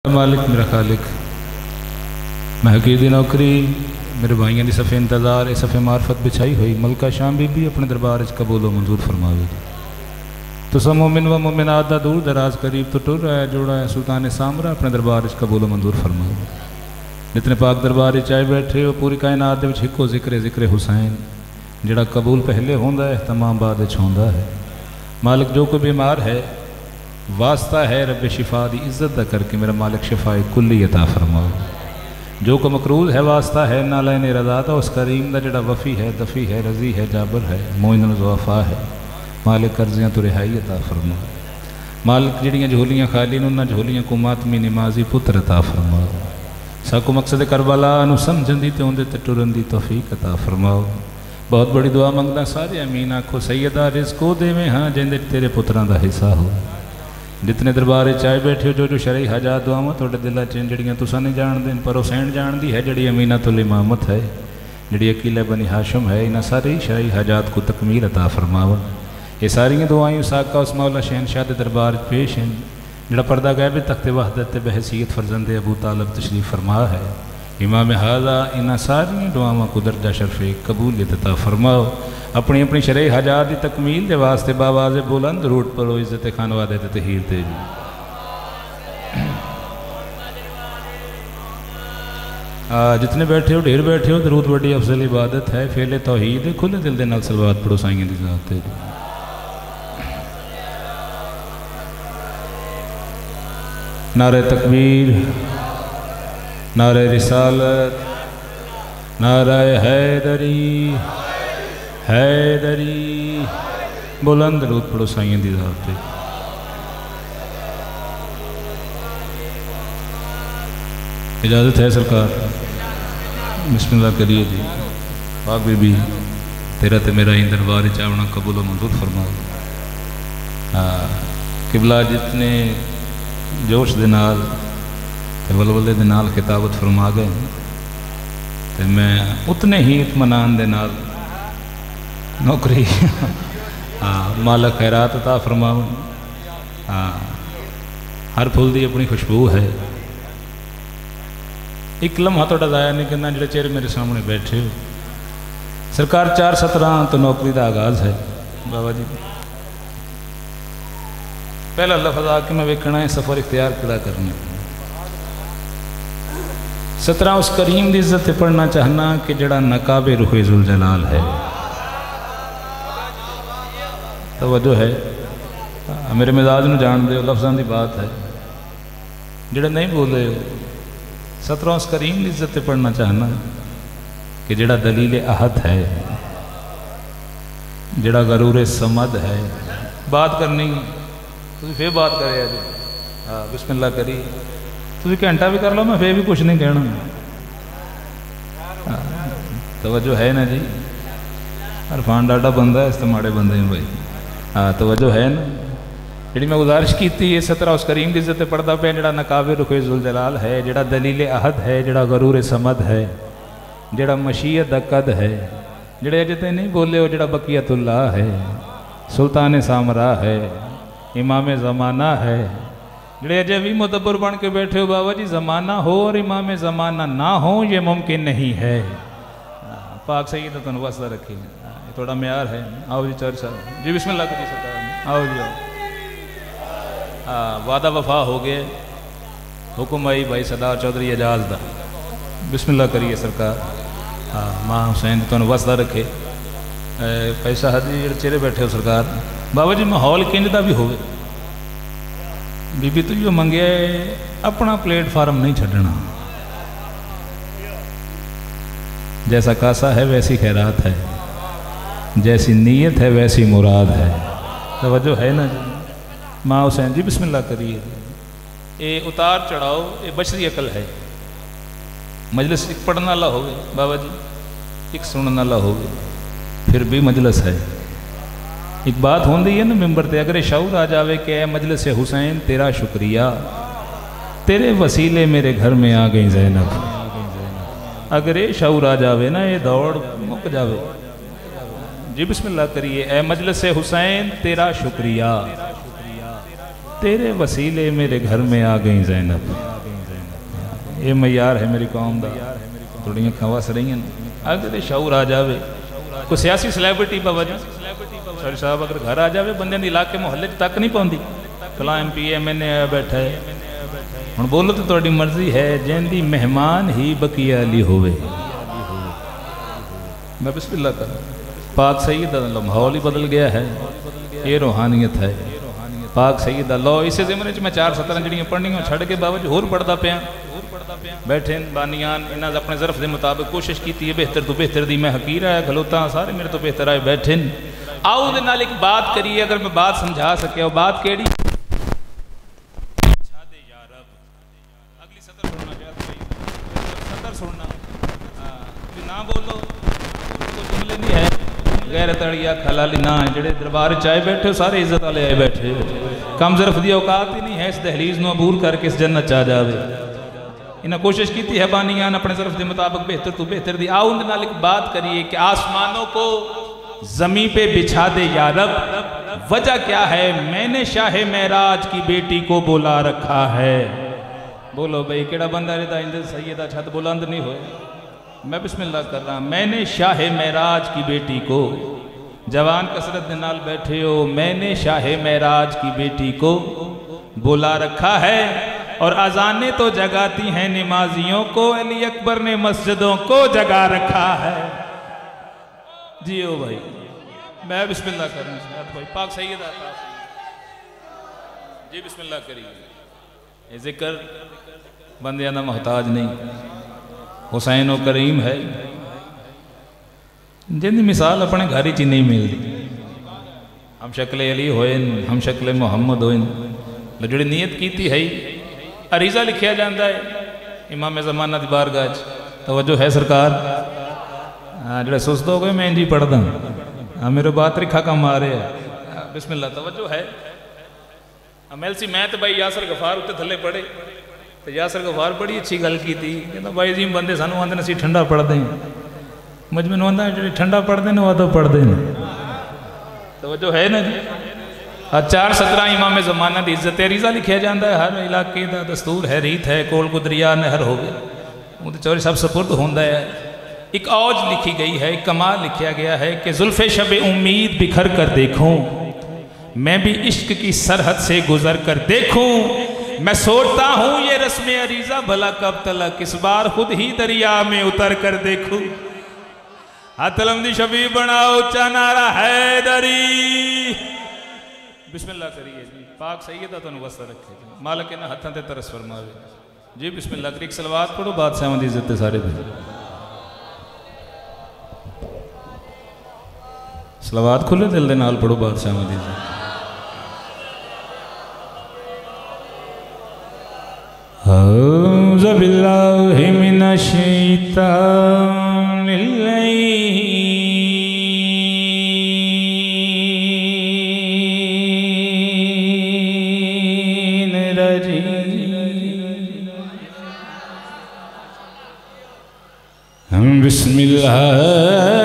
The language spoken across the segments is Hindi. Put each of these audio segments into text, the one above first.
मालिक मेरा खालिक, मैं हकीर दी नौकरी मेरे भाइयों की सफ़े इंतज़ार सफ़े मार्फत बिछाई हुई मलका शाम बीबी अपने दरबार कबूलो मंजूर फरमावे। तुसा मोमिन व मोमिनात दा दूर दराज करीब तो टुर आया जोड़ा है सुल्तान सामरा अपने दरबार कबूलो मंजूर फरमावे। जितने पाक दरबार आए बैठे हो पूरी कायनात हिको जिक्र हुसैन जिहड़ा कबूल पहले होंदा है तमाम बाद होंदा है। मालिक जो कोई बीमार है वास्ता है रब शिफा दी इज्जत दा करके मेरा मालिक शिफाए कुल्ली अता फरमाओ। जो को मकरूज है वास्ता है ना लैने रजा था उस करीम का जड़ा वफ़ी है दफ़ी है रजी है जाबर है मोइन ज़ुआफ़ा है मालिक कर्जियाँ तो रिहाई अता फरमाओ। मालिक जड़ियाँ झोलियाँ खाली उन्होंने झोलियाँ को मातमी नमाजी पुत्र अता फरमाओ। साकू मकसद करबला समझी तो उनके ते टुरन की तौफीक अता फरमाओ। बहुत बड़ी दुआ मंगदा सारे अमीन आखो सैयदा रिज़्क़ो देवे हाँ जिंदे तेरे पुत्रां दा हिस्सा हो। जितने दरबार आए बैठे हो जो शरई हजात दुआवां तुहाडे दिलां च जड़ियां तुसां नहीं जानदे पर हुसैन जानदी है जड़ी अमीनतुल इमामत है जड़ी अकीला बनी हाशम है। इन्हां सारी शरई हजात को तकमील अता फरमावा। ये सारियां दुआएं साका उस मौला शहनशाह के दरबार पेश हैं जड़ा पर्दा गैब तख्ते वहदत बहसीयत फरजंदे अबू तालब तशरीफ फरमा है। इमाम हाजा इन्हां सारियां दुआवां को दर्जा शरफे कबूलियत अता फरमाओ। अपनी अपनी शरई हजात की तकमील के वास्ते बावाज़ बुलंद रूट पढ़ो इज्जत खानवादे ते तहीर ते जी। जितने बैठे हो ढेर बैठे हो दरूद बड़ी अफजल इबादत है फेले तौहीद खुले दिल के नाल सलवात पढ़ो साईं दी ज़ात ते। नारे तकबीर नारे रिसालत नारे हैदरी हैदरी बुलंद रूद पढ़ो साईं दी ज़ात ते। इजाज़त है सरकार बिस्मिल्लाह करिए जी। पाक बीबी तेरा ते मेरा ही दरबार चावना कबूल मंजूर फरमाओ। किबला जितने जोश दे नाल वलवले दे नाल खिताबत फरमा गए तो मैं उतने ही इत्मीनान दे नाल नौकरी मालिक खैरात अता फरमाओ। हर फुल दी अपनी खुशबू है। एक लम्हा थोड़ा ज़ाया नहीं करना जो चेहरे मेरे सामने बैठे हो। सरकार 4/17 तो नौकरी का आगाज़ है बाबा जी। पहला लफ्ज़ आके मैं वेखना है सफ़र इख्तियार किड़ा करना। 17 उस करीम की इज्जत पढ़ना चाहना कि जड़ा नकाबे रुखे जुल जलाल है। तवज्जो है मेरे मिजाज में जान दो लफ्ज़ों की बात है जड़ा नहीं बोले 17 उस करीम की इज्जत पढ़ना चाहना कि जड़ा दलील अहद है जड़ा गरूर समद है। बात करनी तुम फिर बात करे जी। हाँ बिस्मिल्लाह करी तुम घंटा भी कर लो मैं फिर भी कुछ नहीं कहना। तवज्जो है ना जी। अरफान डाडा बंदा है इस तो माड़े बंदे हैं भाई। हाँ तवज्जो है ना जी। मैं गुजारिश की थी 17 उस करीम की इज्जत पढ़ता पे जड़ा नकाबे रुखे जुल जलाल है जड़ा दलील अहद है जड़ा गरूर समद है जड़ा मशीयत अकद है जड़े अजे ते नहीं बोले हो जड़ा बकियतुल्लाह है सुल्तान सामरा है इमाम ज़माना है जड़े अजय भी मुदब्बर बन के बैठे हो बाबा जी। ज़माना हो और इमाम ज़माना ना हो ये मुमकिन नहीं है। पाक सही तो तुम वसदा रखी थोड़ा म्यार है। आओ जी चर्चा जी बिस्मिल्लाह करिए सरकार। आओ जी आओ। वादा वफा हो गए हुक्म आई भाई सरदार चौधरी एजाज दा बिस्मिल्लाह करिए सरकार। हाँ माँ हुसैन तुम वसदा रखे। पैसा हाजी चेहरे बैठे हो सरकार। बाबा जी माहौल किंज का भी हो बीबी तो जो मंगे अपना प्लेटफार्म नहीं छड़ना। जैसा कासा है वैसी खैरात है जैसी नीयत है वैसी मुराद है। तवज्जो है ना जी। माँ हुसैन जी बिस्मिल्लाह करिए। ये उतार चढ़ाओ ये बशरी अकल है। मजलिस एक पढ़ने वाला हो बाबा जी एक सुनने वाला हो फिर भी मजलिस है। एक बात होती है ना मिंबर ते अगर शऊर आ जावे कि ए मजलिस हुसैन तेरा शुक्रिया तेरे वसीले मेरे घर में आ गई ज़ैनब। अगर ये शऊर आ जावे ना ये दौड़ मुक जावे। जी बिस्मिल्लाह करिए। ए मजलिस हुसैन तेरा शुक्रिया तेरे वसीले मेरे घर में आ गई ज़ैनब। ये मयार है मेरी कौम का, थोड़ियाँ खवस रही अगर तो शऊर आ जाए कोई सियासी सैलेब्रिटी बवजह सर साहब अगर घर आ जाए बंदे के इलाके मुहल्ले तक नहीं पाँगी फला MP MNA आया बैठा है हम बोलो तो थोड़ी मर्जी है जिंदी मेहमान ही बकिया अली होवे मैं बिस्मिल्लाह कर पाक सईद माहौल ही बदल गया है ये रूहानियत है पाक सईद लो इस ज़माने में 4 सतरां जड़ियाँ पढ़नियां छड़ के बावजूद होर पढ़ता पिया बैठे बानियान इन्हों अपने ज़रफ के मुताबिक कोशिश की है बेहतर तो बेहतर दी मैं हकीर आया खलोता सारे मेरे तो बेहतर आए बैठे आओ दे नाल एक बात करिए अगर मैं बात समझा सकिया बात केड़ी अगली सतर सुनना ना बोलो जुमले नहीं है गैरत अड़िया खलाली ना है जेड़े दरबार चाहे बैठे सारे इज्जत वाले आए बैठे कम ज़रफ की औकात ही नहीं है इस दहलीज में अबूर करके इस जन्नत चा जाए इन्हें कोशिश की है बानियान अपने ज़रफ के मुताबिक बेहतर तो बेहतर दी आओ उनके नाल एक बात करिए कि आसमानों को ज़मीन पे बिछा दे या रब वजह क्या है मैंने शाह महराज की बेटी को बुला रखा है बोलो भाई केड़ा बंदा रहता इंदे सैयदा छत बुलंद नहीं होए मैं बिस्मिल्लाह कर रहा मैंने शाह महराज की बेटी को जवान कसरत के नाल बैठे हो मैंने शाह महराज की बेटी को बुला रखा है और अजानें तो जगाती हैं नमाजियों को अली अकबर ने मस्जिदों को जगा रखा है जियो भाई मैं बिस्मिल्लाह कर रहा हूँ पाक सैयद आता जी बिस्मिल्लाह करिए जिक्र बंदियां दा मोहताज नहीं हुसैन और करीम है जिनकी मिसाल अपने घर ही नहीं मिलती हम शक्ल अली होए हम शक्ल मुहम्मद होए जी नीयत की है अरीज़ा लिखा जाता है इमाम ज़माना की बारगाह तवज्जो है सरकार जो सुस्त हो गए मैं इंजी पढ़दा हाँ मेरे बात रिखा कम आ रहे हैं बिस्मिल्लाह तवज्जो है MLC मैं तो भाई यासर गफार उत्ते थले पढ़े तो यासर गफार बड़ी अच्छी गल की थी कहता भाई जी बंदे सानू आंदे असीं ठंडा पढ़ते हैं मुझ मैनू आंदा जो ठंडा पढ़ते हैं वह तो पढ़ते हैं तवज्जो है ना जी 417 इमाम ज़माना की इज्जत अरीज़ा लिखा जाता है हर इलाके का दस्तूर है रीत है कोल को दरिया नहर हो गए वो तो चौरे सब सपुर्द होता है एक औज लिखी गई है एक कमाल लिखा गया है कि जुल्फ़े शब उम्मीद बिखर कर देखूं मैं भी इश्क की सरहद से गुजर कर देखूं मैं सोचता हूँ ये रस्म अरीज़ा भला कब तलक इस बार खुद ही दरिया में उतर कर देखूं हतलम दी शबी बनाओ चा नारा हैदरी बिस्मिल्लाह करिए जी पाक सैयदा तुहानू वस्ता रखे मालक इन्हां हत्थां ते तरस फरमावे जी बिस्मिल्लाह करिए एक सलवात पढ़ो बादशाह दी इज्जत सारे दे सलवात खुले दिल दे नाल पढ़ो बादशाह दी इज्जत औज़ु बिल्लाहि मिनश शैतानिर रजीम बिस्मिल्लाह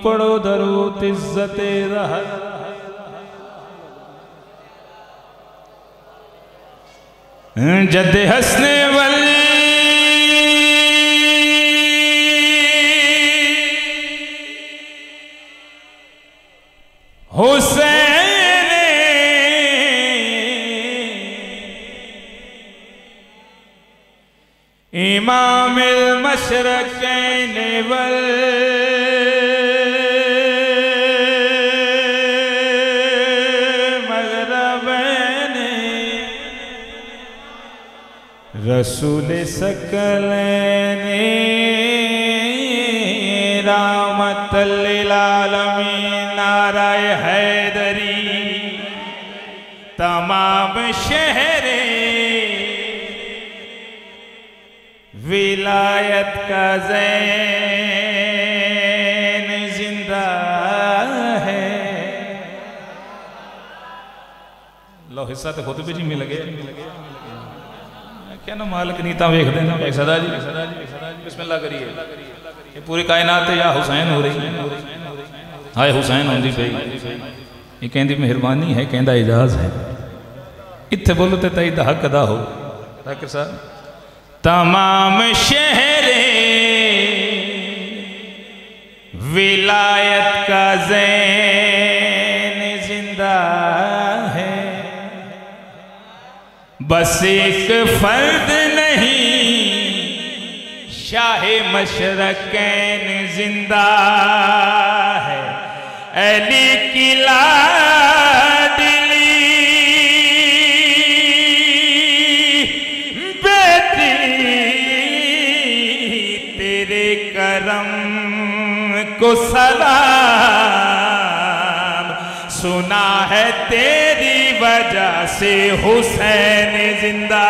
पढ़ो दरूद इज्जते रहत। जद हसने वाली हुसैन इमाम मशरक़ैन वल मग़रबैन रसूल सकलैन रहमतल लिल आलमीन नाराए हैदरी तमाम शहरे विलायत का ज़ैन जिंदा है। लो हिस्सा तो खुद भी जी मिल गया क्या ना मालिक नीता वेख देना सदा जी बिस्मिल्लाह करिए। ये पूरी कायनात या हुसैन हो रही हाय हुसैन होंदी पई ये कहती मेहरबानी है कहता इजाज़ है इत्थे बोलो तो तई दा हक अदा हो। डॉक्टर साहब तमाम शहरे विलायत का ज़ैन जिंदा है। बस एक फर्द नहीं शाहे मशरक़ैन जिंदा है। अली की लाडली बेटी तेरे करम को सलाम सुना है तेरी वजह से हुसैन जिंदा।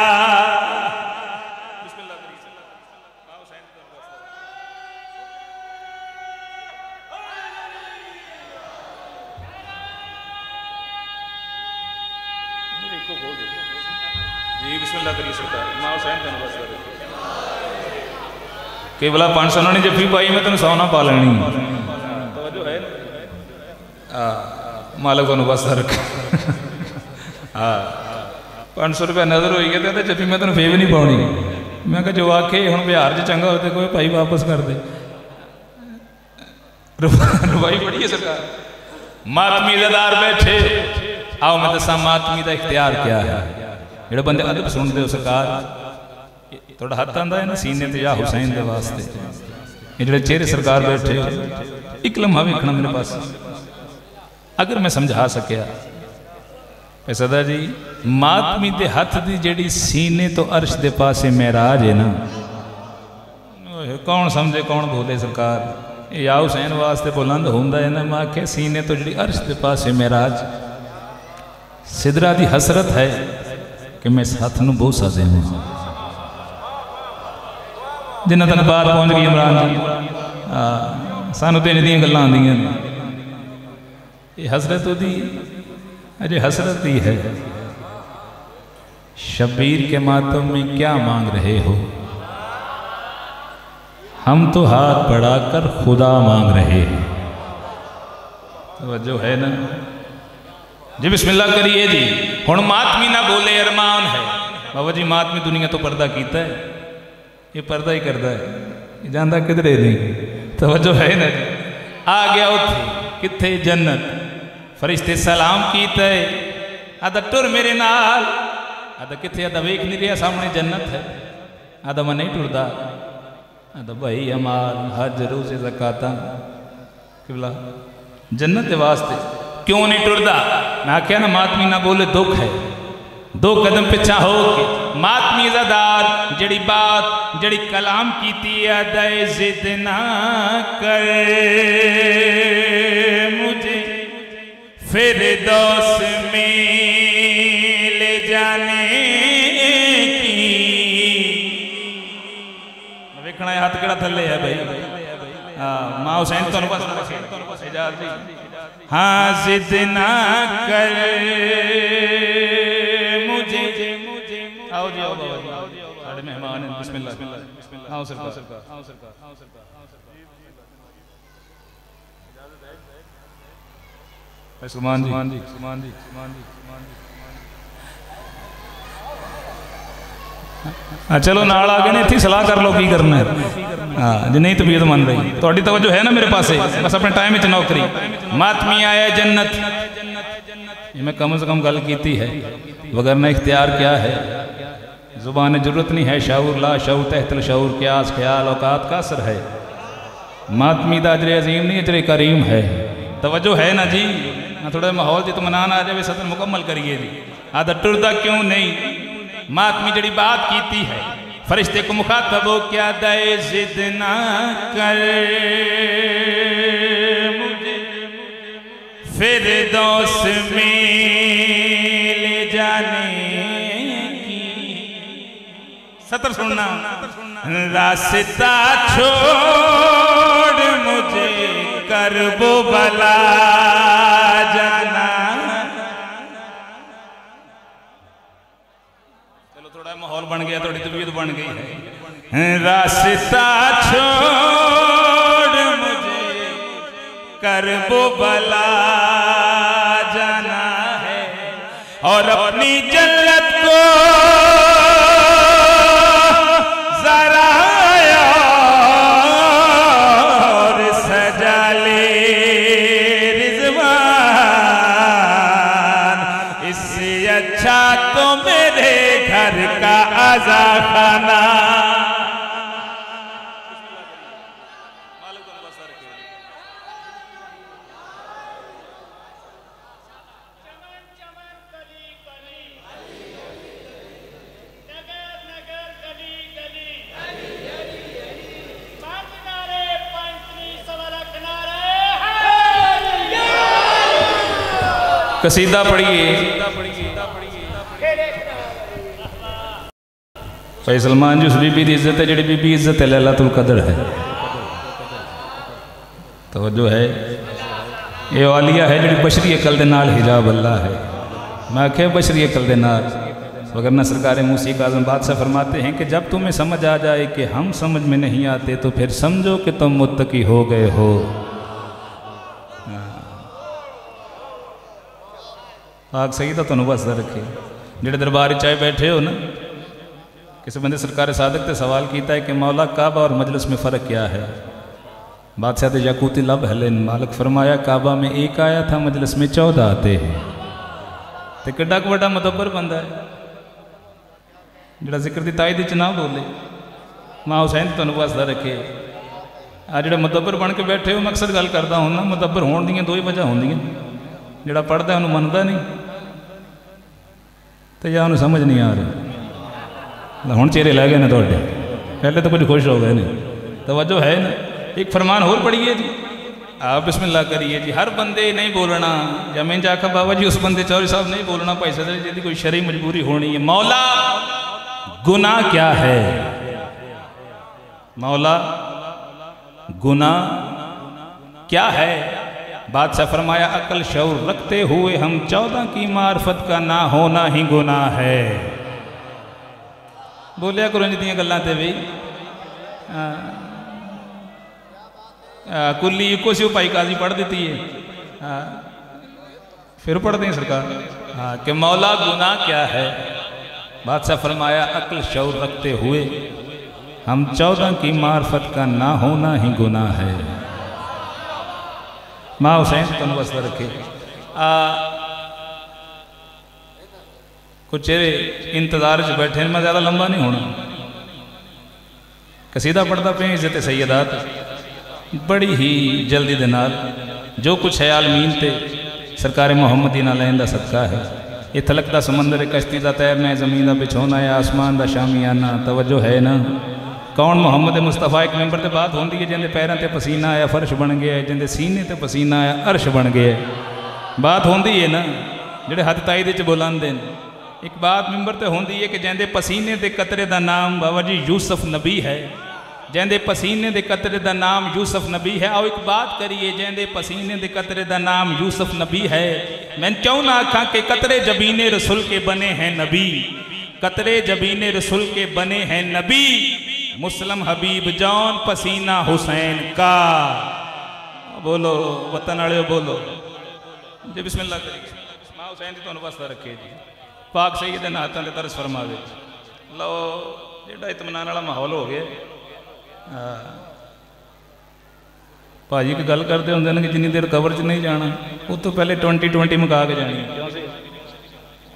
कि बोला 500 ने जफ्फी पाई मैं तेन 100 ना पा लेनी तो है मालिक को बस रख। हाँ 500 रुपया नजर हो गया तो जफ्फी मैं तेन फेव नहीं पानी। मैं जो आखे हम बिहार च चंगा होते कोई भाई वापस कर दे रुबाई बड़ी है सरकार। मातमी ज़दार बैठे आओ मैं दसा मातमी का इख्तियार क्या है। जो बंदे अदब सुनते हो सरकार थोड़ा हाथ आंदा है ना सीने ते या हुसैन के वास्ते ये जो चेहरे सरकार बैठे एक लम्हा वेखना मेरे पास अगर मैं समझा सकिया सदा जी मातमी दे हथ दी जेड़ी सीने तो अर्श दे पासे महराज है ना कौन समझे कौन बोले सरकार या हुसैन वास्ते बुलंद होंदा है ना। मैं आख्या सीने तो जेड़ी अर्श दे पासे महराज सिदरा दी हसरत है कि मैं इस हथ नूं बोसा देवां जिन्ना तक बात पहुँच गई इमरान जी। सानू तो इन्हीं गल्लां आंदियां ये हसरत दी अजे हसरत ही है। शबीर के मातम में क्या मांग रहे हो हम तो हाथ बढ़ाकर खुदा मांग रहे हैं। तो जो है ना जी बिस्मिल्लाह करिए जी। हुण मातमी ना बोले अरमान है बाबा जी मातमी दुनिया तो पर्दा कीता है ये पर्दा ही करता है जाता किधरे नहीं। तवज्जो है ना जी। आ गया उथे किथे जन्नत फरिश्ते सलाम कीता है आदा टुर मेरे नाल आदा किथे आदा वेख नहीं रहा सामने जन्नत है आदा मैं नहीं टुरदा आदा भाई अमाल हज रोज़े ज़काता किबला जन्नत के वास्ते क्यों नहीं टुरदा। मैं आख्या ना मातमी ना बोले दुख है 2 कदम पिछा हो के मातमी ज़दार जड़ी बात जड़ी कलाम कीती अदय जिद ना कर मुझे फिर दोस्त में ले जाने की। वेखना हाथ केड़ा थले है भाई। हाँ मां हुसैन तो हाँ जिद ना कर मुझे आओ जी आओ बाबा जी साढ़े मेहमान हैं बिस्मिल्लाह आओ सरकार आओ सरकार आओ सरकार सुमान जी हाँ चलो नाल आ गए ने इत्थे सलाह कर लो की करना है। हाँ जो नहीं तबीयत मन रही थोड़ी तवज्जो है ना मेरे पासे बस अपने टाइम में नौकरी मातमी आया जन्नत ये मैं कम से कम गल की है वगरना इख्तियार क्या है जुबान जरूरत नहीं है शाऊर ला शाऊर तहतल शाऊर क्यास ख्याल औकात का असर है मातमी दा अजरे अजीम नहीं अजरे करीम है तवज्जो है ना जी ना थोड़ा माहौल जी तो मनाना आ जाए सदन मुकम्मल करिए जी आदत टुरदा क्यों नहीं मातमी जड़ी बात की है फरिश्ते को मुखातब हो क्या दे जिद ना कर मुझे फिर दोस्त में ले जाने की सतर सुनना रास्ता छोड़ मुझे करबो भला जाना माहौल बन गया थोड़ी तबीयत बन गई है रास्ता छोड़ मुझे करबो भला जाना है और अपनी जन्नत को जरा और सजा ले रिजवान इससे अच्छा तो मेरे घर का आजा खाना कसीदा पढ़िए भाई सलमान जी उस बीबी की इज्जत है जी बीबी इज्जत है लैलातुल कदर है तो जो है ये वालिया है जी बशरी अकल के नाल हिजाब अल्लाह है मैं आख्या बशरी अकल के नाल वगरना सरकार मूसीक़ा आज़म बादशाह फरमाते हैं कि जब तुम्हें समझ आ जाए कि हम समझ में नहीं आते तो फिर समझो कि तुम मुत्तकी हो गए हो। आग सही तो तुम बस रखे जेड़े दरबार चाहे बैठे हो ना किसी बंदे सरकार सादक से सवाल किया है कि मौला काबा और मजलिस में फ़र्क क्या है। बादशाह तो याकूती लब है लेकिन मालिक फरमाया काबा में एक आया था मजलिस में 14 आते हैं। तो किड्डा क बड़ा मतबर बंदा है जोड़ा जिक्र की ताई च ना बोले माँ हुसैन तुम वसदा रखे आ जो मतबर बन के बैठे हो मैं अक्सर गल करता हूँ ना मतबर होने दी दो ही वजह होंगी जोड़ा पढ़ता उन्होंने मनता नहीं तो या उन्हें समझ नहीं आ रही हूँ चेहरे लै गए ने थोड़े पहले तो कुछ खुश हो गए नहीं तवज्जो है ना। एक फरमान होर पढ़िए जी आप बिस्मिल्लाह करिए जी हर बंदे नहीं बोलना या मैं आखा बाबा जी उस बंदे चौधरी साहब नहीं बोलना भाई सदर जी कोई शरई मजबूरी होनी है। मौला गुनाह क्या है मौला गुनाह क्या है। बादशाह फरमाया अकल शऊर रखते हुए हम 14 की मार्फत का ना होना ही गुनाह है। बोलिया करो जी गल्लां ते भी कुल्ली इको सी भाई काजी पढ़ देती है फिर पढ़ते हैं सरकार कि मौला गुनाह क्या है। बादशाह फरमाया अकल शऊर रखते हुए हम 14 की मार्फत का ना होना ही गुनाह है। माँ हुसैन तुम वसदा रखे कुछ इंतजार च बैठे मैं ज़्यादा लंबा नहीं होना कसीदा पढ़ता पे इज्जत सैयदात बड़ी ही जल्दी दे नाल जो कुछ है आलमीन ते सरकार मुहम्मदी ना लैन दा सदका है। ये थलकदा समंदर कश्ती का तैरना है ज़मीन का बिछोना है आसमान का शामियाना तवज्जो है ना। कौन मुहम्मद मुस्तफा एक मैंबर से बात होती है जिंदे पैरों से पसीना आया फर्श बन गया है जिंदे सीने ते पसीना आया अर्श बन गया है। बात होती है ना जोड़े हद ताई दे बुलाते हैं एक बात मैंबर तो होती है कि जिंदे पसीने के कतरे का नाम बाबा जी यूसुफ नबी है जिंदे पसीने के कतरे का नाम यूसुफ नबी है। आओ एक बात करिए जिंदे पसीने के कतरे का नाम यूसुफ नबी है मैं क्यों ना आखा कि कतरे जबीने रसूल के बने हैं नबी कतरे जबीने रसूल के बने हैं नबी मुस्लिम हबीब जौन पसीना हुसैन का बोलो वतन वाले बोलो जी बिस्मिल्लाह करिए। मां हुसैन जी तुहानू वास्ता रखे जी पाक सईद दे हाथों ते तरस फरमावे। लो जेड़ा इत्मीनान वाला माहौल हो गया। भाजी एक गल करते होंगे ना कि जिन्नी देर कवर च नहीं जाना उस तो पहले 2020 मुका के जानी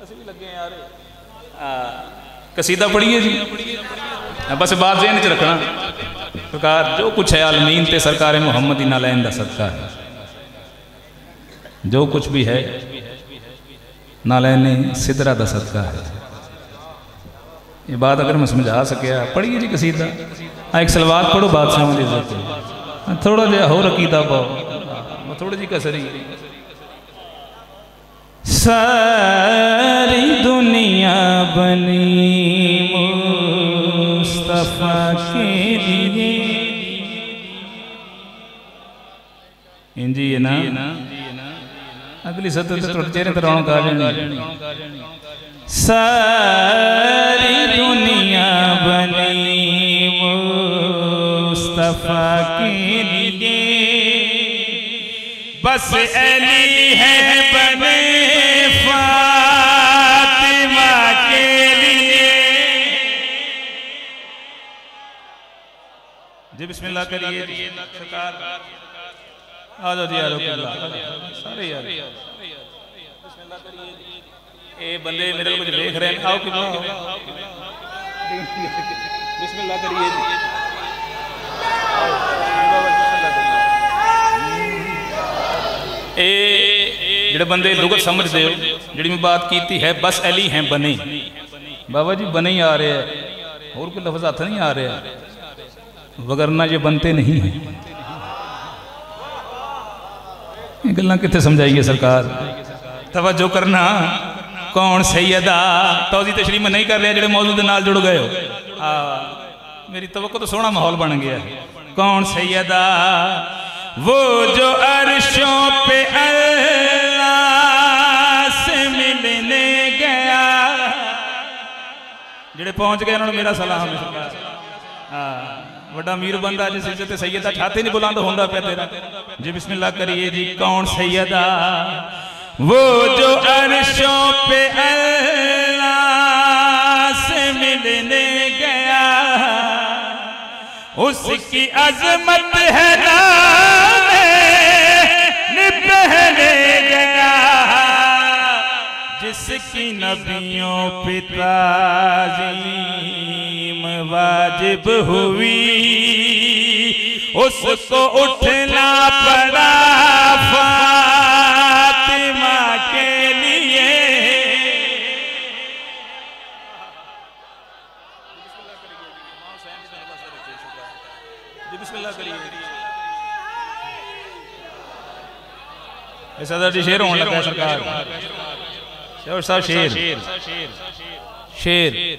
असीं भी लगे यार। कसीदा पढ़िए जी बस बात ज़हन च रखना सरकार जो कुछ है आलमीन ते सरकार मुहम्मद ही नालैन दा सदका है। जो कुछ भी है नालैन सिदरा दा सदका है। ये बात अगर मैं समझा सकिया पढ़िए जी कसीदा। एक सलवात पढ़ो बादशाह की इज्जत थोड़ा जहा हो अकीदा पाओ थोड़ी जी कसरी। सारी दुनिया बनी मुस्तफा के लिए इंजी है ना अगली सत्र से थोड़े चेहरे पर रौनक आ जानी। सारी दुनिया बनी मुस्तफा के लिए बस अली है बने फातिमा के लिए। जी बिस्मिल्लाह करिए सरकार आ जाओ जी यारो सारे यार बिस्मिल्लाह करिए। ये बंदे मेरे को कुछ देख रहे हैं आओ कि बिस्मिल्लाह करिए। जेड़े बंदे लुगत समझते हो जी मैं बात की है बस अली हैं बने बाबा जी बने ही आ रहे हैं और कोई लफ्ज हाथ नहीं आ रहा वगरना ये बनते नहीं हैं। ये गल्लां कित्थे समझाइए सरकार तवज्जो करना। कौन सैयदा तौजी तशरीफ में नहीं कर रहे जेड़े मौजूद नाल जुड़ गए हो मेरी तवक्को तो सोहना माहौल बन गया। कौन सैयदा वो जो अर्शों पे अल्लाह से मिलने गया जेड़े पहुंच गए उन्होंने मेरा सलाम है। बड़ा अमीर बंदा जिस इज्जत सैयदा छाते नहीं बुलंद होंदा पे तेरा जी बिस्मिल्लाह करिए जी। कौन सैयदा वो जो अर्शों पे अल्लाह से मिलने गया उसकी अजमत है पहले गया जिसकी नबियों पे ताज़ीम वाजिब हुई उसको उठना पड़ा फातिमा के लिए। सदर जी शेर होने लगा सरकार शेर साहब शेर शेर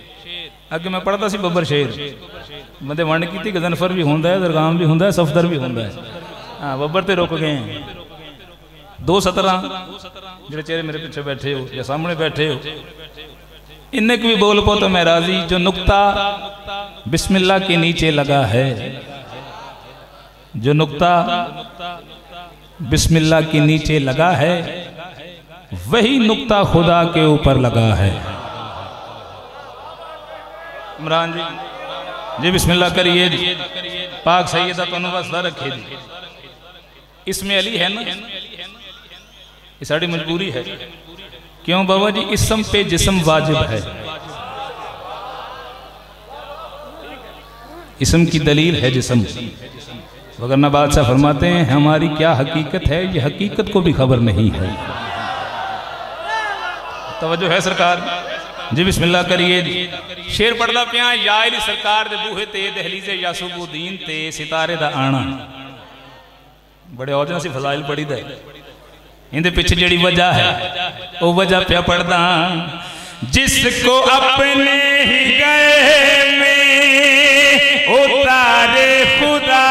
अगे मैं पढ़ता सी बब्बर शेर बंदे वंड की गजनफर भी होंदा है दरगाम भी होंदा है सफदर भी होंदा है। हाँ बब्बर ते रुक गए हैं दो सतरा जो चेहरे मेरे पीछे बैठे हो या सामने बैठे हो इन्हें भी बोल पो तो मैं राजी। जो नुक्ता बिस्मिल्लाह के नीचे लगा है जो नुक्ता बिस्मिल्लाह के नीचे लगा है वही नुक्ता खुदा के ऊपर लगा है। इमरान जी जी बिस्मिल्लाह करिए पाक सैयदा तो वास्ता रखे जी। इसमें अली है ना ये साड़ी मजबूरी है। क्यों बाबा जी इसम पे जिस्म वाजिब है। इसम की दलील है जिस्म वगरना बादशाह फरमाते हैं हमारी क्या हकीकत है ये हकीकत को भी खबर नहीं है। तवज्जो है सरकार जी बिस्मिल्लाह करिए शेर पढ़दा पिया। या अली सरकार दे बूहे ते दहलीज़े यासूबुद्दीन ते सितारे दा आना बड़े औजना सी फजाइल पढ़ी दे इनके पीछे जेड़ी वजह है वो वजह पे पढ़दा। जिसको अपने ही गए में उतारे खुदा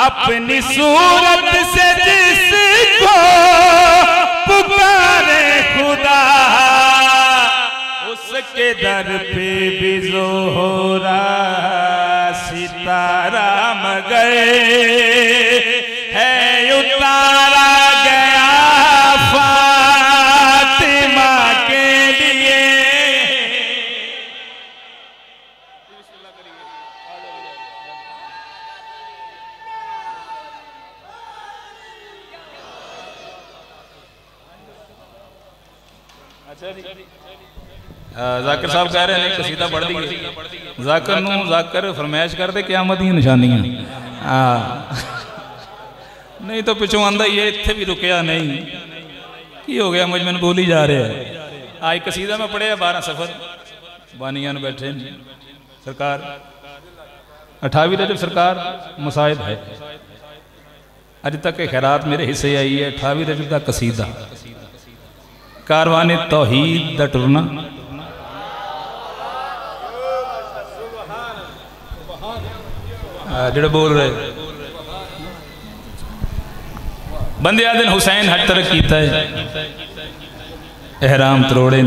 अपनी सूरत से जिसको पुकारे खुदा उसके दर पे भी ज़ोहरा सितारा मगर है उतारा गया फातिमा के लिए। जाकिर साहब कह रहे हैं कसीदा पढ़ दी जाकिर नूं जाकिर फरमाइश कर दे क़यामत दी निशानियां। नहीं तो पिछों आंदा ही है इत्थे भी रुकया नहीं की हो गया मुझ मैंने बोली जा रहा है। आज कसीदा मैं पढ़िया 12 सफर बानियान बैठे सरकार 28 रजब सरकार मुसाहिद है अज तक के खैरात मेरे हिस्से आई है। 28 रजब का कसीदा कारवाने तौहीद दा टुरना जो बोल रहे बंदे आदिन हुसैन हट तरक कीता है एहराम तरोड़े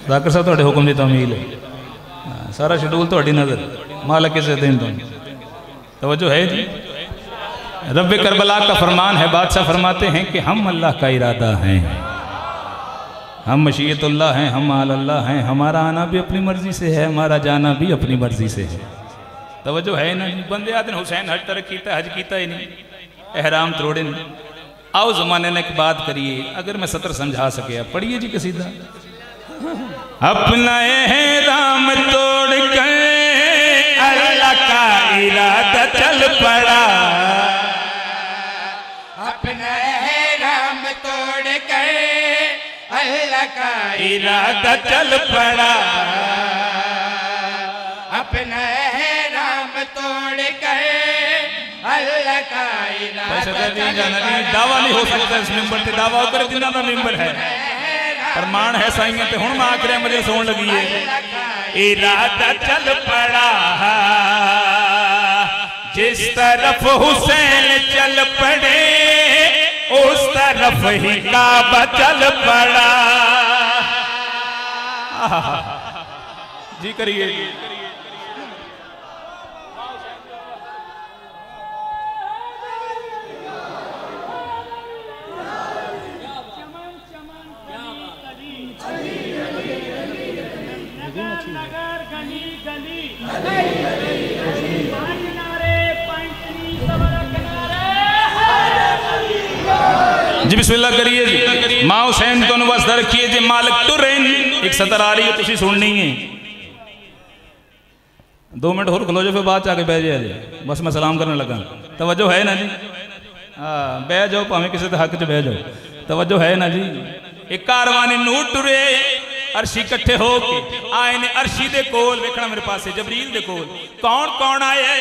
जाकिर साहब तुहाडे हुक्म की तामील है सारा शेड्यूल तुहाडी नज़र मालिक इज़्ज़त दिन तवज्जो है जी। रब्बे करबला का फरमान है बादशाह फरमाते हैं कि हम अल्लाह का इरादा हैं हम मशीयतुल्लाह हैं हम अल्लाह हैं हमारा आना भी अपनी मर्जी से है हमारा जाना भी अपनी मर्जी से है। तवज्जो है ना जी। बंदे आदन हुसैन हज तरक कीता हज कीता ही नहीं एहराम तरोड़े नहीं। आओ जमाने ने एक बात करिए अगर मैं सत्र समझा सके पढ़िए जी कसीदा। अपना एहराम तोड़ कर अल्लाह का इरादा चल पड़ा अपना एहराम तोड़ कर अल्लाह का इरादा चल पड़ा अपना एहराम तोड़ कर अल्लाह का इरादा दावा नहीं हो सकता इस मेंबर से दावा कर जिन्ना दा मेंबर है प्रमाण है साईं ते हुण मैं आखिर मुझे सोन लगी है इरादा चल पड़ा जिस तरफ हुसैन चल पड़े उस तरफ ही काबा चल पड़ा। जी करिए जी बिस्मिल्लाह करिए जी। माँ हुसैन तो बस रखिए जी मालिक टुरैन एक सतर आ रही है तुसी सुननी है 2 मिनट होर खलो जो फिर बाद आके बह जाए बस मैं सलाम करने लगा। तवज्जो है ना जी हाँ बह जाओ भावें किसी के हक च बह जाओ। तवज्जो है ना जी। एक कारवाने नूर टुरे अर्शी इकट्ठे हो के आए ने अर्शी दे कोल वेखना मेरे पास जबरील दे कोल कौन कौन आए है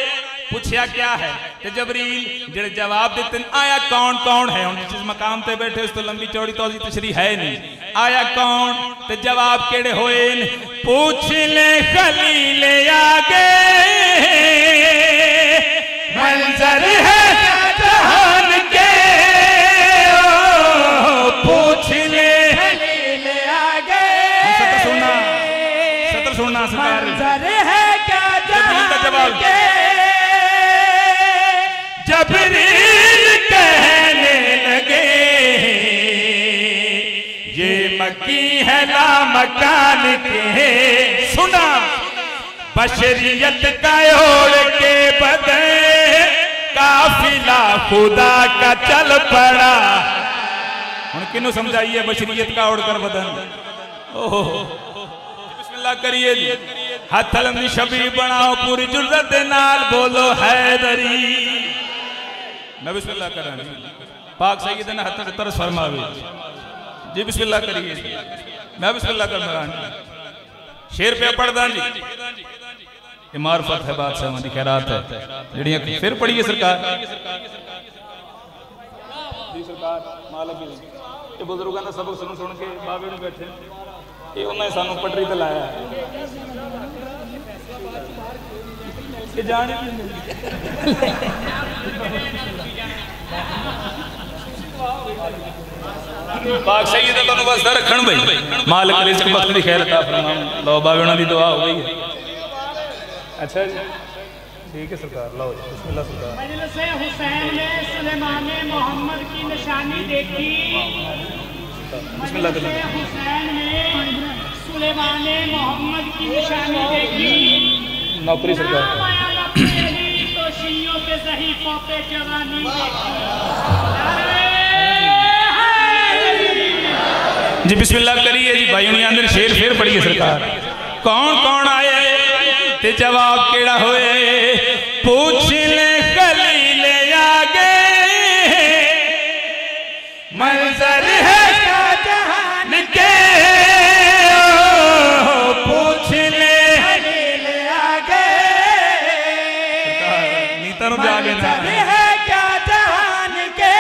पूछया क्या है ते जबरील जेड़े जवाब देते आया कौन कौन है हम जिस मकाम पे बैठे उस तो लंबी चौड़ी तौजी तशरीह है नहीं आया कौन ते जवाब केड़े होए पूछ ले खलील आगे मंजर है जहान के पूछ ले खलील आगे सतर सुनना मंजर है क्या जहान के जबरील कहने लगे ये मक्की है ला मकान के सुना बशरियत का ओढ़ के बदे काफिला खुदा का चल पड़ा। हम किन्नू समझाइए बशरियत का ओढ़ कर बदन ओहो बिस्मिल्लाह करिए जी। हाथ लंबी शबी बनाओ पूरी जुर्रत दे नाल बोलो हैदरी। मैं बिस्मिल्लाह कर रहा हूं पाक सैयदना हथ से तरस फरमावे जी बिस्मिल्लाह करिए मैं बिस्मिल्लाह कर रहा हूं शेर पे पढ़दा जी ये मार्फत है बादशाह दी खैरात है जड़ियां फिर पढ़िए सरकार जी सरकार मालिक ये बुजुर्गों का सबक सुन सुन के बाबे नु बैठे ये उन्हें सानू पटरी ते लाया ये जाने पाक सही तो बस रखन भाई मालिक रिज़्क़ बख्श दी खैर अता फरमावे लो बावे उन्हां दी दुआ हो गई है। अच्छा जी ठीक है सरकार, लाओ बिस्मिल्लाह सरकार। मजलिस हुसैन में सुलेमान मोहम्मद की निशानी देखी। बिस्मिल्लाह मजलिस हुसैन में सुलेमान मोहम्मद की निशानी देखी। नौकरी सरकार। तो शियों के सहीफों पे जवानी जी बिस्मिल्लाह करिए जी भाई उन्हें अंदर शेर फिर पढ़िए सरकार। कौन कौन आए ते जवाब केड़ा होए, पूछ ले खलील आगे मंजर है क्या जहान के, पूछ ले खलील आगे मंजर है क्या जहान के,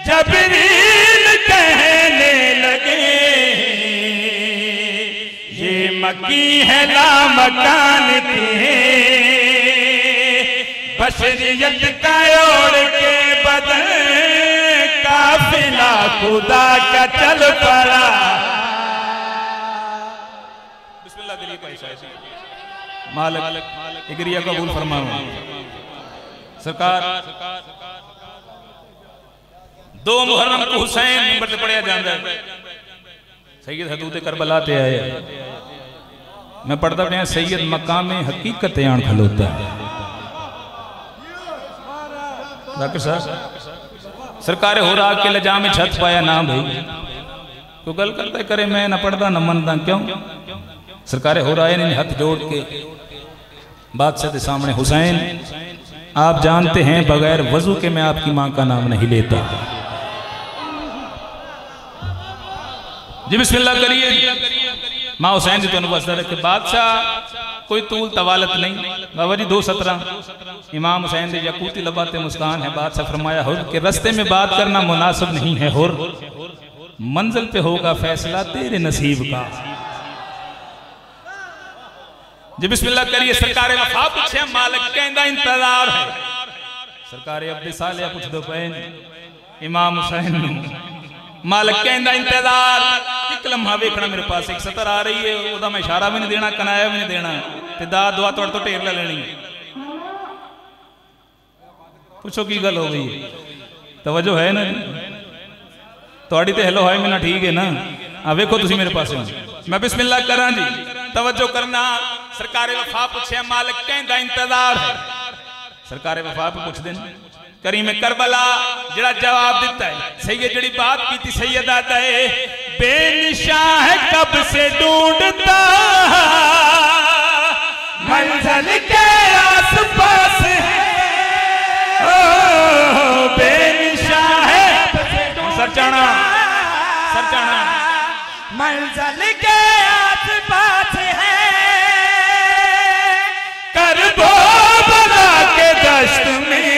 जबरील कहने लगे ये मक्की है लामकान थे, बशरियत का ओढ़ के बदन काफिला खुदा का चल पड़ा। बिस्मिल्लाह करिए भाई साहब। मालिक इगरिया कबूल फरमाओ सरकार। 2 मुहर्रम को हुसैन नंबर से पढ़िया जाता है। सैयद हदूद करबला ते आए, मैं पढ़ता पढ़िया सैयद मकाम हकीकत आन खलोता है। डॉक्टर साहब सरकार हो रहा के लजा में छत पाया ना भाई तो गल करते करे मैं ना पढ़ता न मनता क्यों। सरकार हो रहा है हाथ जोड़ के बादशाह के सामने, हुसैन आप जानते हैं बगैर वजू के मैं आपकी मां का नाम नहीं लेता। जी बिस्मिल्लाह करिए। मां हुसैन जी तो बसदा रखे बादशाह कोई तूल तवालत नहीं। बाबा जी 2:17 इमाम हुसैन दे यकूती लबाते मुस्कान है। बादशाह फरमाया हुर के रस्ते में बात करना मुनासिब नहीं है, हुर मंजिल पे होगा फैसला तेरे नसीब का। जी बिस्मिल्लाह करिए। सरकार वफा पूछे मालिक कहंदा इंतजार है। सरकार अब्दे सालिया पूछ दो पैन इमाम हुसैन मालिक कहंदा इंतजार। एक लम्हा वेखना मेरे पास एक सतर आ रही है, ओदा मैं इशारा भी नहीं देना कनाया भी नहीं देना ते दा दुआ तोड़ तो ढेर ले लेनी। पूछो की गल हो गई, तवज्जो है ना थोड़ी तो हेलो है मेरा ठीक है ना। हाँ वेखो तुसी मेरे पास मैं बिस्मिल्लाह करा जी तवज्जो करना। सरकार वफा पूछे मालिक कहंदा इंतजार है। सरकार वफा पे पूछ देन करीम करबला जड़ा जवाब दिता है सही है। जड़ी बात की थी सैयदा दे बेनिशां है कब से ढूंढता मंजिल के आसपास है, बेनिशां है सरचाना मंजिल के आसपास है, करबो बना के दश्त में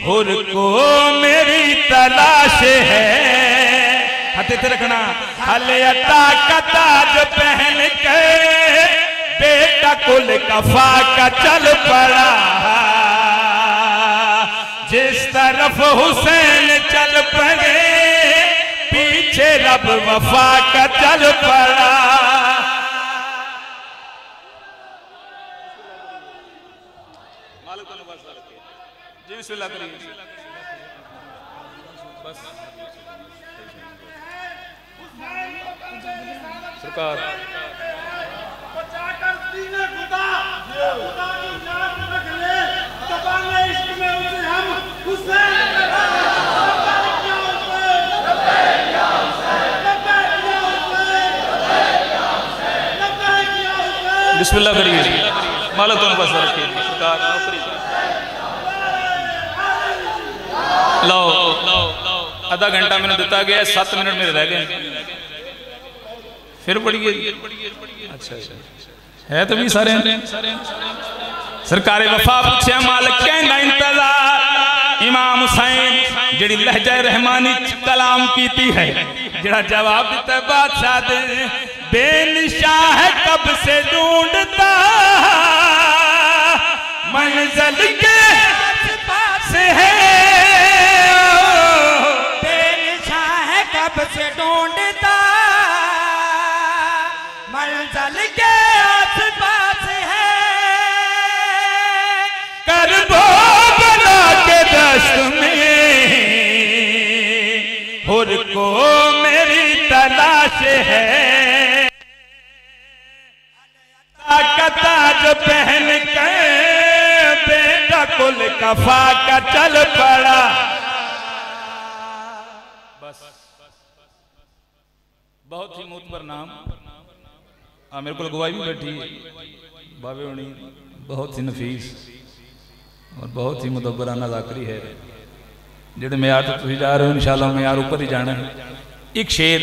हुर को मेरी तलाश है। हाथ इधर रखना। हले अता का ताज पहन के बेटा कुल कफा का चल पड़ा, जिस तरफ हुसैन चल पड़े पीछे रब वफा का चल पड़ा। सरकार बिस्मिल्लाह करिए। मालिक तो बस रखिए। सरकार लो आधा घंटा मैंने दिता गया, 7 मिनट मेरे रह गए। फिर पढ़िए। अच्छा है तो भी सारे। सरकार वफा पूछे मालिक कहंदा इंतजार। इमाम हुसैन जड़ी लहजा रहमानी कलाम कीती है जड़ा जवाब दिता बादशाह दे बेनिशां है कब से ढूंढता मंजिल के पास है, बेनिशां है कब से ढूंढता मंजिल के आसपास दश्त में हुर को मेरी तलाश है। ताज पहन के बेटा कुल कफा का चल पड़ा। बस बहुत ही मुतबर नाम। मेरे को गवाही भी बैठी बाबे होनी, बहुत ही नफीस और बहुत ही मुदब्बराना ज़ाकरी है। जेड़े म्यार तो तुम जा रहे हो इंशाल्लाह म्यार ऊपर ही जाना है। एक शेर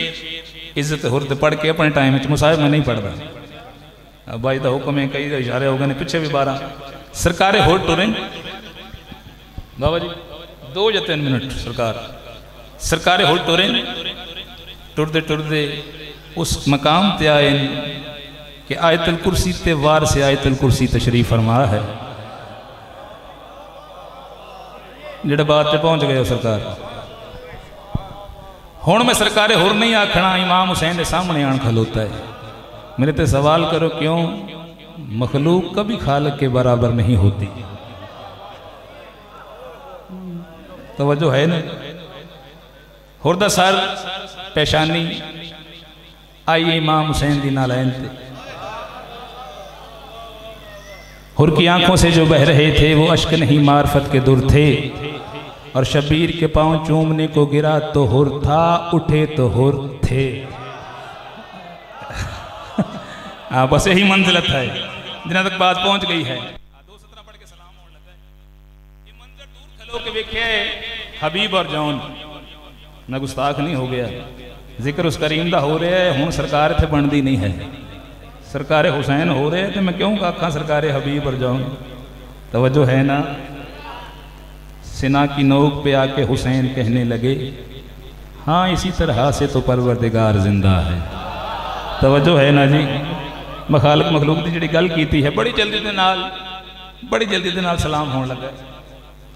इज्जत हुर्द पढ़ के अपने टाइम मुसाहिब में नहीं पढ़ता। भाई का हुक्म है, कई इशारे हो गए पिछे भी 12 सरकारें होर टुरें बाबा जी 2 या 3 मिनट सरकारें होर टुरें। टुरदे टुरदे उस मकाम ते आए कि आयतुल कुर्सी ते वार से आयतुल कुर्सी तशरीफ फरमा है। जेड़े बात पे पहुंच गए हो सरकार। हुण मैं सरकारें होर नहीं आखना, इमाम हुसैन के सामने आन खलोता है। मेरे ते सवाल करो क्यों? मखलूक कभी खालिक के बराबर नहीं होती। तवज्जो है ना? हुरदा सर पेशानी आई इमाम हुसैन दी नालैन थे। हुर की आंखों से जो बह रहे थे वो अश्क नहीं मार्फत के दुर थे। और शबीर के पांव चूमने को गिरा तो हुर था, उठे तो हुर थे। बस यही मंजिलत है जिन्हें तक बात पहुंच गई है। 2:17 पढ़ के सलाम होने लगा। ये मंजर दूर खलो के वेखे हबीब और जौन मैं गुस्ताख नहीं हो गया। जिक्र उस करीम दा हो रहा है। हुण सरकार इत्थे बनती नहीं है, सरकार हुसैन हो रहे तो मैं क्यों आखा सरकार हबीब और जौन? तवज्जो है ना? सिना की नोक पे आके हुसैन कहने लगे हाँ इसी तरह से तो परवरदिगार जिंदा है। तवज्जो है ना जी? मखालक मखलूक की जी गल की है बड़ी जल्दी दे नाल सलाम होने लगा।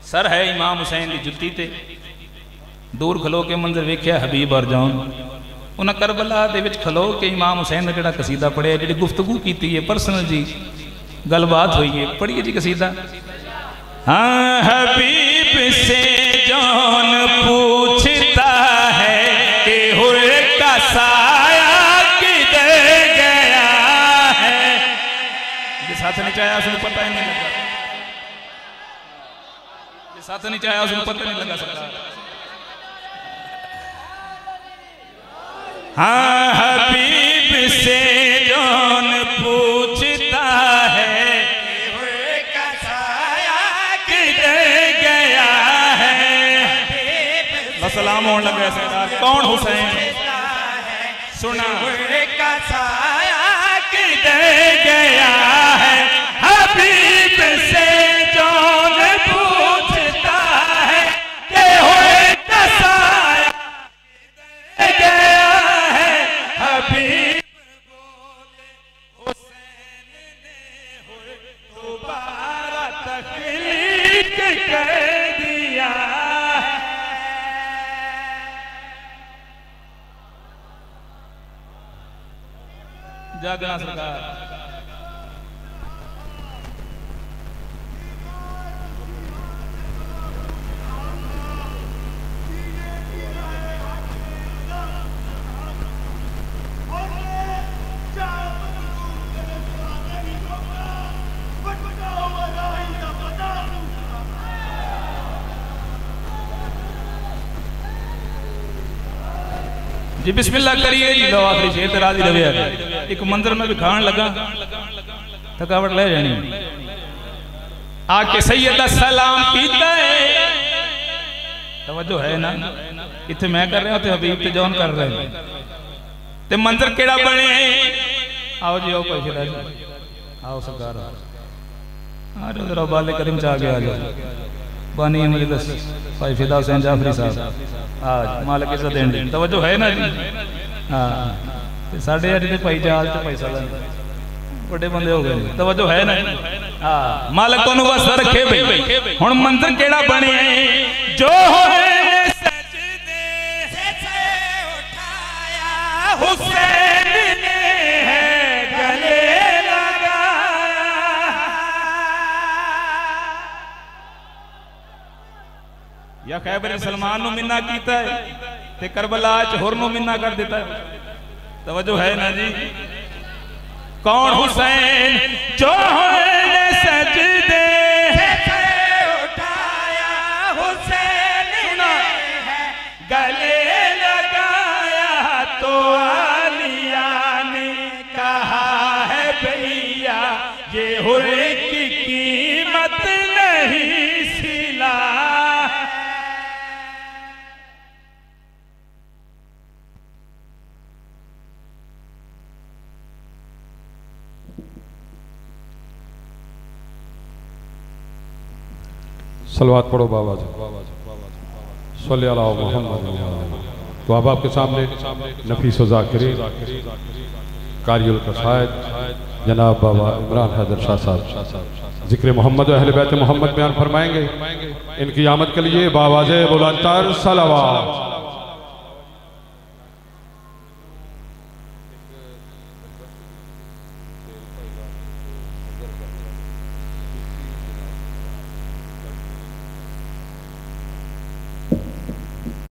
सर है इमाम हुसैन की जुत्ती ते दूर खलो के मंजर वेख्या हबीब और जौन। उन्हें करबला दे विच खलो के इमाम हुसैन ने जिहड़ा कसीदा पढ़िया, जी गुफ्तगू की है पर्सनल जी गलबात हुई है, पढ़िए जी कसीदा। हाँ हबीब से जौन पूछता है कि हुर का साया किधर गया है। जिस हाथ नहीं चाहे उसने पता ही नहीं लगा, जिस हाथ नहीं चाहे उसने पता नहीं लगा सकता। हाँ हबीब से जौन पूछता है का साया किधर गया है। सलाम होने लगा सरकार। कौन हुसैन? सुना का साया किधर गया है। हबीब से जौन पूछता है कि हुए का साया गया है। हबीब बोले हुसैन ने हुए दोबारा तख्लीक कर दिया है। जागना सरकार। जी बिस्मिल्लाह करिए जी। लो आखिरी शेर ते राजी रवे। एक मंजर में भी खान लगा थकावट ले जानी। आके सैयद सलाम पीता है। तवज्जो है ना? इत्थे मैं कर रहा हूं ते हबीब ते जौन कर रहे हैं। ते मंजर केड़ा बने? आओ जी आओ पैसे ले आओ सरकार आ जाओ जरा बाले करीम चा के आ जाओ। बानी मजलिस भाई फिदा हुसैन जाफरी साहब आज मालिक इज्जत देन। तवज्जो है ना जी? हाँ साढ़े अज के भाई जहाज से पैसा लेंगे बड़े बंदे हो गए। तवज्जो है ना? हाँ मालिक तुहानू बस रखे भाई। हुण मंजर केड़ा बने जो सजदे से उठाया हुसैन ने है गले लगाया। या खैबर सलमान मिन्ना कीता है ते करबला च होर मिन्ना कर देता है। तवज्जो है ना जी। कौन हुसैन जो सजदे उठाया हुसैन ने है गले लगाया तो आलिया ने कहा है भैया ये हुर की कीमत नहीं सिला। सलवात पढ़ो बाबा जी। सल्ले अला मुहम्मद। तो अब आपके सामने नफीस व ज़ाकिरीन कारियुल कसायद जनाब बाबा इमरान हैदर शाह साहब जिक्र मोहम्मद व अहले बैत मोहम्मद बयान फरमाएंगे। इनकी आमद के लिए बावाज़े बुलंदतर सलावत।